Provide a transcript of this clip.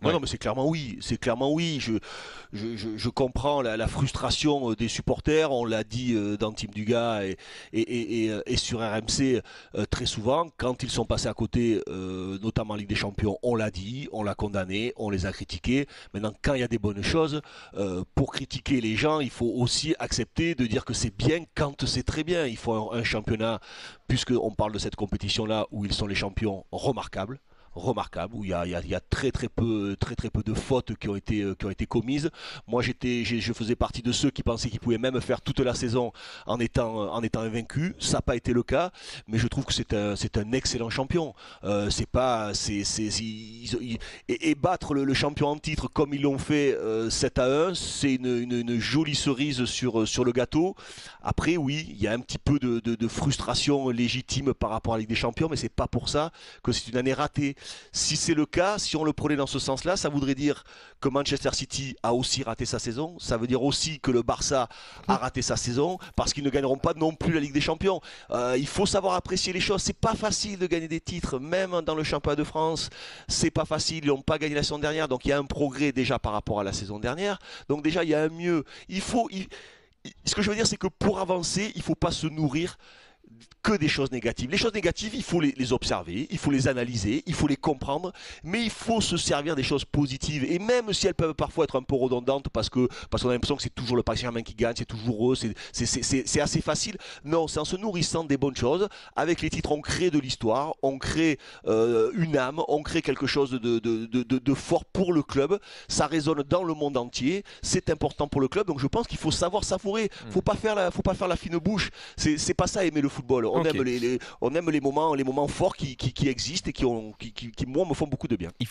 Non, Ouais. non, mais c'est clairement oui. C'est clairement oui. Je comprends la frustration des supporters. On l'a dit dans Team Dugas et sur RMC très souvent. Quand ils sont passés à côté, notamment en Ligue des Champions, on l'a dit, on l'a condamné, on les a critiqués. Maintenant, quand il y a des bonnes choses, pour critiquer les gens, il faut aussi accepter de dire que c'est bien quand c'est très bien. Il faut un championnat, puisqu'on parle de cette compétition-là où ils sont les champions, remarquable, où il y a très peu de fautes qui ont été commises. Moi, je faisais partie de ceux qui pensaient qu'ils pouvaient même faire toute la saison en étant invaincus. Ça n'a pas été le cas, mais je trouve que c'est un excellent champion. C'est pas, et battre le champion en titre comme ils l'ont fait 7-1, c'est une jolie cerise sur le gâteau. Après, oui, il y a un petit peu de frustration légitime par rapport à la Ligue des Champions, mais c'est pas pour ça que c'est une année ratée. Si c'est le cas, si on le prenait dans ce sens-là, ça voudrait dire que Manchester City a aussi raté sa saison. Ça veut dire aussi que le Barça a raté sa saison parce qu'ils ne gagneront pas non plus la Ligue des Champions. Il faut savoir apprécier les choses. C'est pas facile de gagner des titres, même dans le championnat de France. C'est pas facile. Ils n'ont pas gagné la saison dernière, donc il y a un progrès déjà par rapport à la saison dernière. Donc déjà il y a un mieux. Ce que je veux dire, c'est que pour avancer, il ne faut pas se nourrir que des choses négatives. Les choses négatives, il faut les observer, il faut les analyser, il faut les comprendre, mais il faut se servir des choses positives. Et même si elles peuvent parfois être un peu redondantes parce qu'on a l'impression que c'est toujours le Paris Saint-Germain qui gagne, c'est toujours eux, c'est assez facile. Non, c'est en se nourrissant des bonnes choses. Avec les titres, on crée de l'histoire, on crée une âme, on crée quelque chose de fort pour le club. Ça résonne dans le monde entier. C'est important pour le club. Donc je pense qu'il faut savoir savourer. Faut pas faire la fine bouche. C'est pas ça aimer le football. Ok. On aime les moments forts qui existent et qui, moi, me font beaucoup de bien. Il